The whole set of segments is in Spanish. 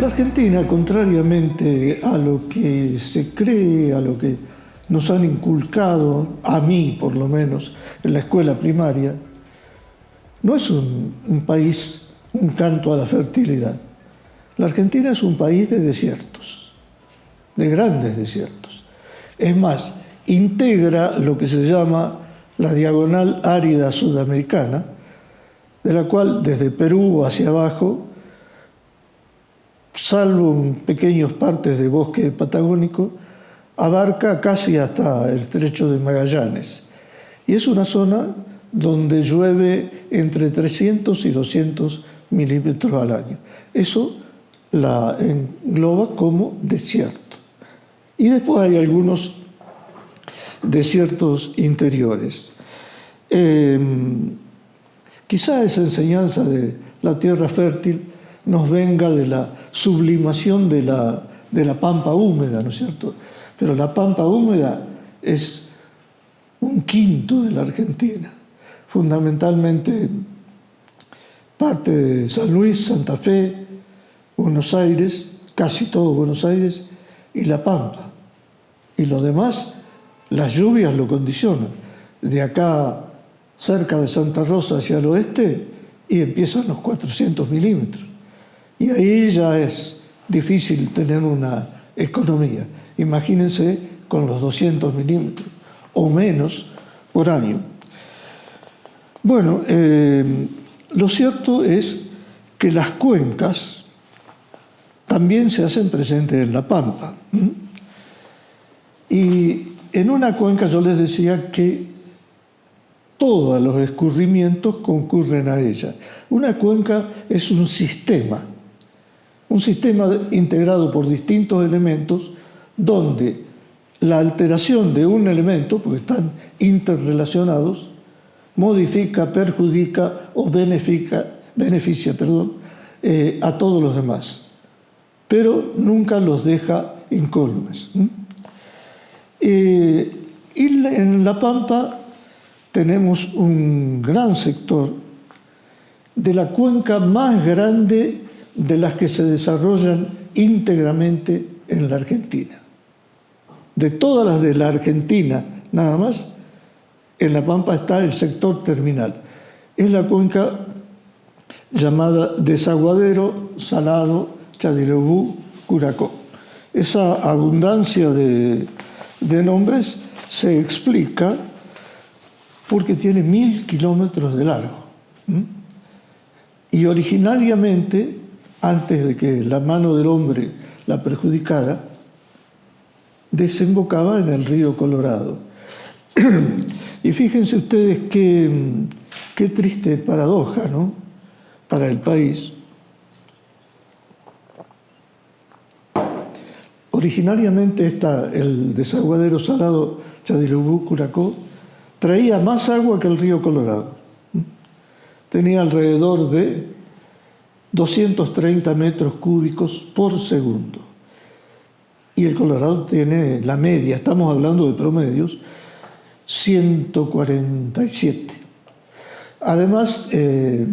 La Argentina, contrariamente a lo que se cree, a lo que nos han inculcado, a mí por lo menos, en la escuela primaria, no es un país, un canto a la fertilidad. La Argentina es un país de desiertos, de grandes desiertos. Es más, integra lo que se llama la diagonal árida sudamericana, de la cual desde Perú hacia abajo, salvo en pequeñas partes de bosque patagónico, abarca casi hasta el estrecho de Magallanes. Y es una zona donde llueve entre 300 y 200 milímetros al año. Eso la engloba como desierto. Y después hay algunos desiertos interiores. Quizá esa enseñanza de la tierra fértil nos venga de la sublimación de la pampa húmeda, ¿no es cierto? Pero la pampa húmeda es un quinto de la Argentina, fundamentalmente parte de San Luis, Santa Fe, Buenos Aires, casi todo Buenos Aires, y La Pampa. Y lo demás, las lluvias lo condicionan. De acá, cerca de Santa Rosa hacia el oeste, y empiezan los 400 milímetros. Y ahí ya es difícil tener una economía. Imagínense con los 200 milímetros o menos por año. Bueno, lo cierto es que las cuencas también se hacen presentes en la Pampa. Y en una cuenca yo les decía que todos los escurrimientos concurren a ella. Una cuenca es un sistema integrado por distintos elementos donde la alteración de un elemento, porque están interrelacionados, modifica, perjudica o beneficia a todos los demás, pero nunca los deja incólumes. Y en La Pampa tenemos un gran sector de la cuenca más grande de las que se desarrollan íntegramente en la Argentina. De todas las de la Argentina, nada más, en La Pampa está el sector terminal. Es la cuenca llamada Desaguadero Salado Chadilobú Curacó. Esa abundancia de nombres se explica porque tiene 1000 kilómetros de largo. Y originariamente, antes de que la mano del hombre la perjudicara, desembocaba en el río Colorado. Y fíjense ustedes qué triste paradoja, ¿no?, para el país. Originariamente el desaguadero salado Chadilobú Curacó traía más agua que el río Colorado. Tenía alrededor de 230 metros cúbicos por segundo. Y el Colorado tiene la media, estamos hablando de promedios, 147. Además, el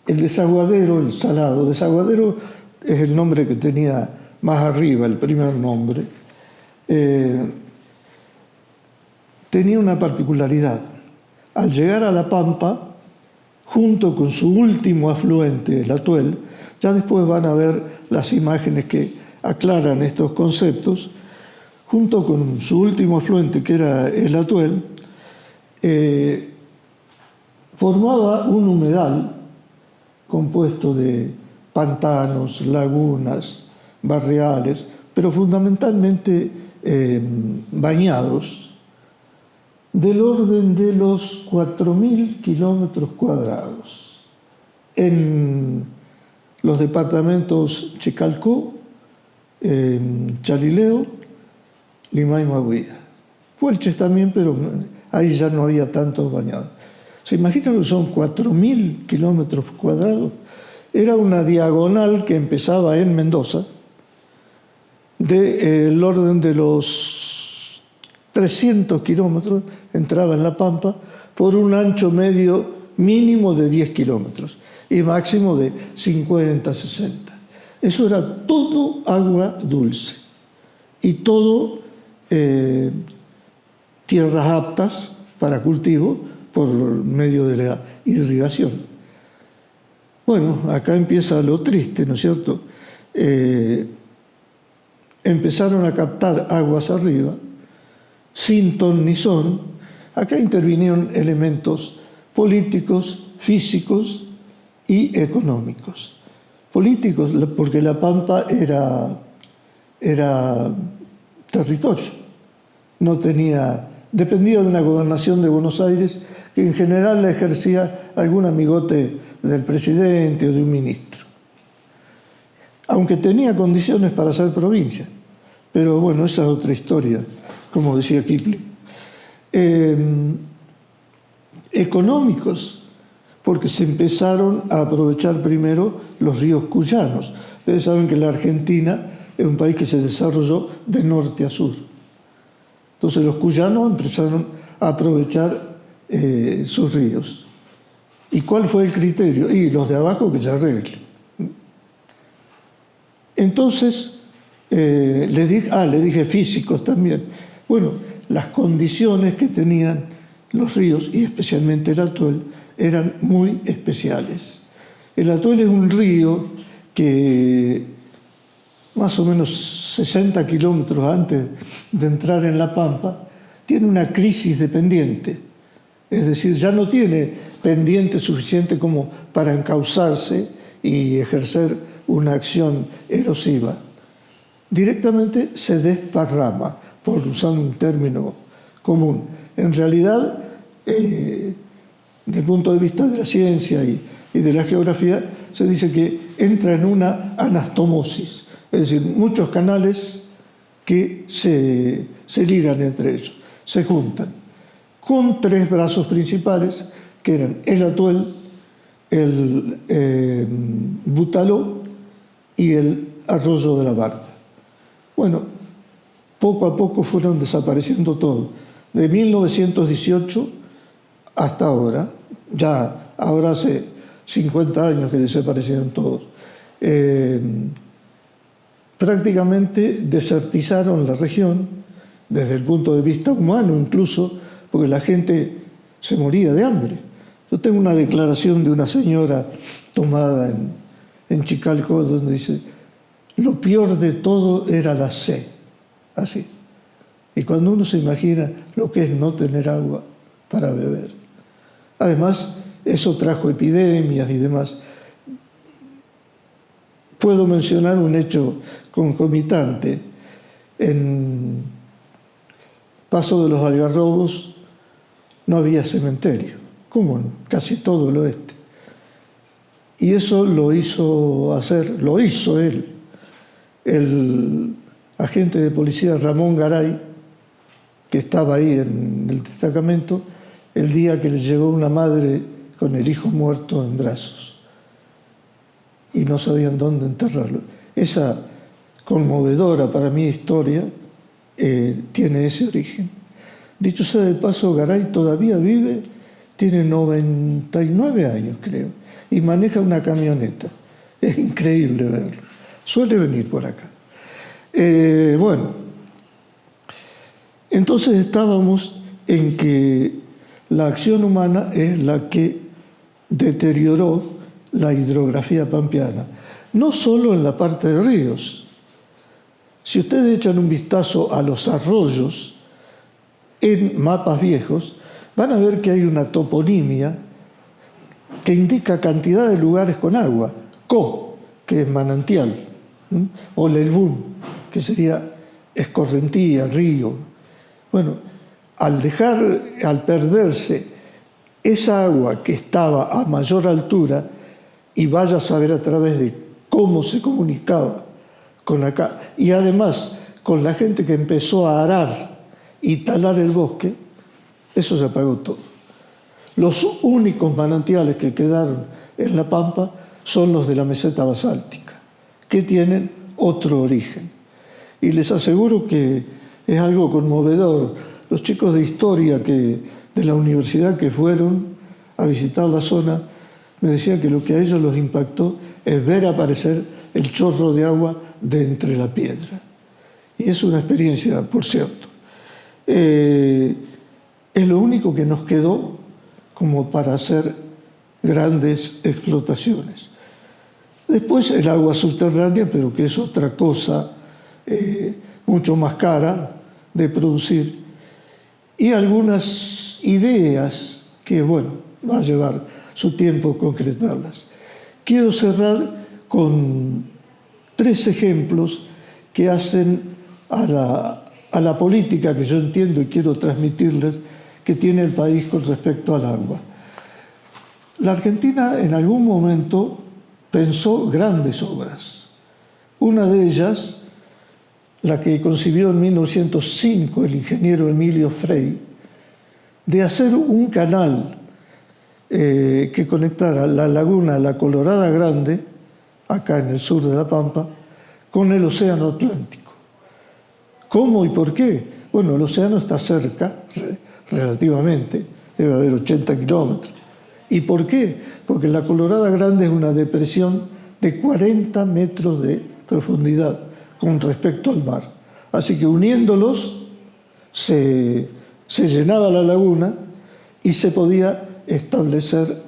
desaguadero, el salado, desaguadero es el nombre que tenía más arriba, el primer nombre, tenía una particularidad. Al llegar a La Pampa, junto con su último afluente, el Atuel, ya después van a ver las imágenes que aclaran estos conceptos, junto con su último afluente, que era el Atuel, formaba un humedal compuesto de pantanos, lagunas, barriales, pero fundamentalmente bañados, del orden de los 4.000 kilómetros cuadrados en los departamentos Chicalcó, Chalileo, Limay y Maguida. Puelches también, pero ahí ya no había tantos bañados. ¿Se imaginan que son 4.000 kilómetros cuadrados? Era una diagonal que empezaba en Mendoza, del orden de los 300 kilómetros, entraba en La Pampa, por un ancho medio mínimo de 10 kilómetros. y máximo de 50, 60. Eso era todo agua dulce y todo tierras aptas para cultivo por medio de la irrigación. Bueno, acá empieza lo triste, ¿no es cierto? Empezaron a captar aguas arriba, sin ton ni son. Acá intervinieron elementos políticos, físicos y económicos. Políticos, porque La Pampa era territorio, dependía de una gobernación de Buenos Aires que en general la ejercía algún amigote del presidente o de un ministro, aunque tenía condiciones para ser provincia. Pero bueno, esa es otra historia, como decía Kipling. Económicos, porque se empezaron a aprovechar primero los ríos cuyanos. Ustedes saben que la Argentina es un país que se desarrolló de norte a sur. Entonces los cuyanos empezaron a aprovechar sus ríos. ¿Y cuál fue el criterio? Y los de abajo que se arreglen. Entonces, le dije físicos también. Bueno, las condiciones que tenían los ríos, y especialmente el Atuel, eran muy especiales. El Atuel es un río que más o menos 60 kilómetros antes de entrar en La Pampa, tiene una crisis de pendiente. Es decir, ya no tiene pendiente suficiente como para encauzarse y ejercer una acción erosiva. Directamente se desparrama, por usar un término común. En realidad, desde el punto de vista de la ciencia y de la geografía, se dice que entra en una anastomosis, es decir, muchos canales que se ligan entre ellos, se juntan, con tres brazos principales, que eran el Atuel, el Butaló y el Arroyo de la Barda. Bueno, poco a poco fueron desapareciendo todos. De 1918 hasta ahora, ahora hace 50 años que desaparecieron todos. Prácticamente desertizaron la región, desde el punto de vista humano incluso, porque la gente se moría de hambre. Yo tengo una declaración de una señora tomada en Chicalco, donde dice: lo peor de todo era la sed, así. Y cuando uno se imagina lo que es no tener agua para beber. Además, eso trajo epidemias y demás. Puedo mencionar un hecho concomitante. En Paso de los Algarrobos no había cementerio, como en casi todo el oeste. Y eso lo hizo él, el agente de policía Ramón Garay, que estaba ahí en el destacamento, el día que le llegó una madre con el hijo muerto en brazos y no sabían dónde enterrarlo. Esa conmovedora para mí historia tiene ese origen. Dicho sea de paso, Garay todavía vive, tiene 99 años creo, y maneja una camioneta. Es increíble verlo. Suele venir por acá. Bueno, entonces estábamos en que la acción humana es la que deterioró la hidrografía pampeana, no solo en la parte de ríos. Si ustedes echan un vistazo a los arroyos en mapas viejos, van a ver que hay una toponimia que indica cantidad de lugares con agua. Co, que es manantial, o Lelbún, que sería escorrentía, río. Bueno, al perderse esa agua que estaba a mayor altura, y vaya a saber a través de cómo se comunicaba con acá, y además con la gente que empezó a arar y talar el bosque, eso se apagó todo. Los únicos manantiales que quedaron en La Pampa son los de la meseta basáltica, que tienen otro origen. Y les aseguro que es algo conmovedor. Los chicos de historia de la universidad que fueron a visitar la zona me decían que lo que a ellos los impactó es ver aparecer el chorro de agua de entre la piedra. Y es una experiencia, por cierto. Es lo único que nos quedó como para hacer grandes explotaciones. Después el agua subterránea, pero que es otra cosa mucho más cara de producir. Y algunas ideas que, bueno, va a llevar su tiempo concretarlas. Quiero cerrar con 3 ejemplos que hacen a la política que yo entiendo y quiero transmitirles que tiene el país con respecto al agua. La Argentina en algún momento pensó grandes obras. Una de ellas, la que concibió en 1905 el ingeniero Emilio Frey, de hacer un canal que conectara la laguna La Colorada Grande, acá en el sur de La Pampa, con el Océano Atlántico. ¿Cómo y por qué? Bueno, el océano está cerca, relativamente, debe haber 80 kilómetros. ¿Y por qué? Porque la Colorada Grande es una depresión de 40 metros de profundidad con respecto al mar. Así que uniéndolos se llenaba la laguna y se podía establecer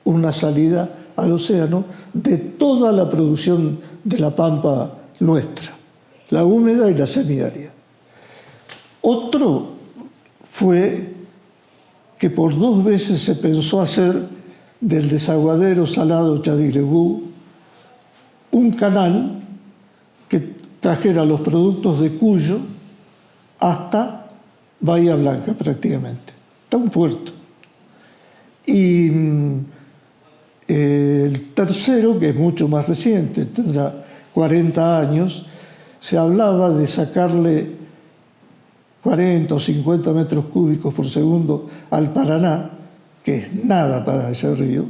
una salida al océano de toda la producción de la pampa nuestra, la húmeda y la semiárida. Otro fue que por 2 veces se pensó hacer del desaguadero salado Chadirebú un canal que trajera los productos de Cuyo hasta Bahía Blanca prácticamente, hasta un puerto. Y el tercero, que es mucho más reciente, tendrá 40 años, se hablaba de sacarle 40 o 50 metros cúbicos por segundo al Paraná, que es nada para ese río,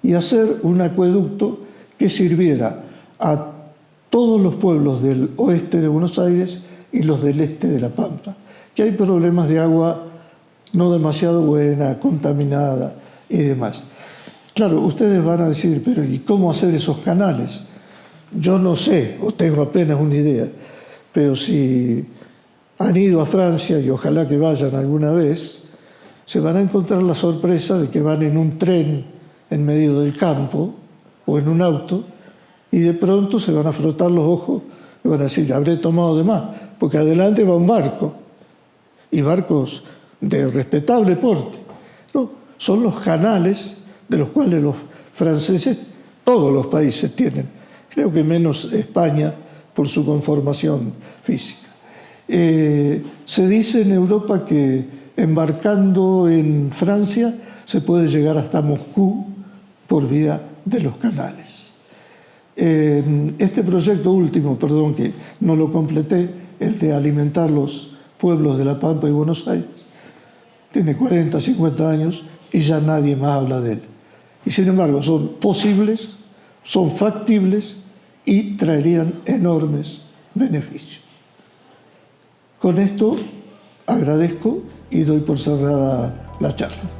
y hacer un acueducto que sirviera a todos los pueblos del oeste de Buenos Aires y los del este de La Pampa, que hay problemas de agua no demasiado buena, contaminada y demás. Claro, ustedes van a decir, pero ¿y cómo hacer esos canales? Yo no sé, o tengo apenas una idea, pero si han ido a Francia, y ojalá que vayan alguna vez, se van a encontrar la sorpresa de que van en un tren en medio del campo o en un auto y de pronto se van a frotar los ojos y van a decir, habré tomado de más, porque adelante va un barco, y barcos de respetable porte. No, son los canales de los cuales los franceses, todos los países tienen, creo que menos España por su conformación física. Se dice en Europa que embarcando en Francia se puede llegar hasta Moscú por vía de los canales. Este proyecto último, perdón que no lo completé, el de alimentar los pueblos de La Pampa y Buenos Aires, tiene 40, 50 años y ya nadie más habla de él. Y sin embargo son posibles, son factibles y traerían enormes beneficios. Con esto agradezco y doy por cerrada la charla.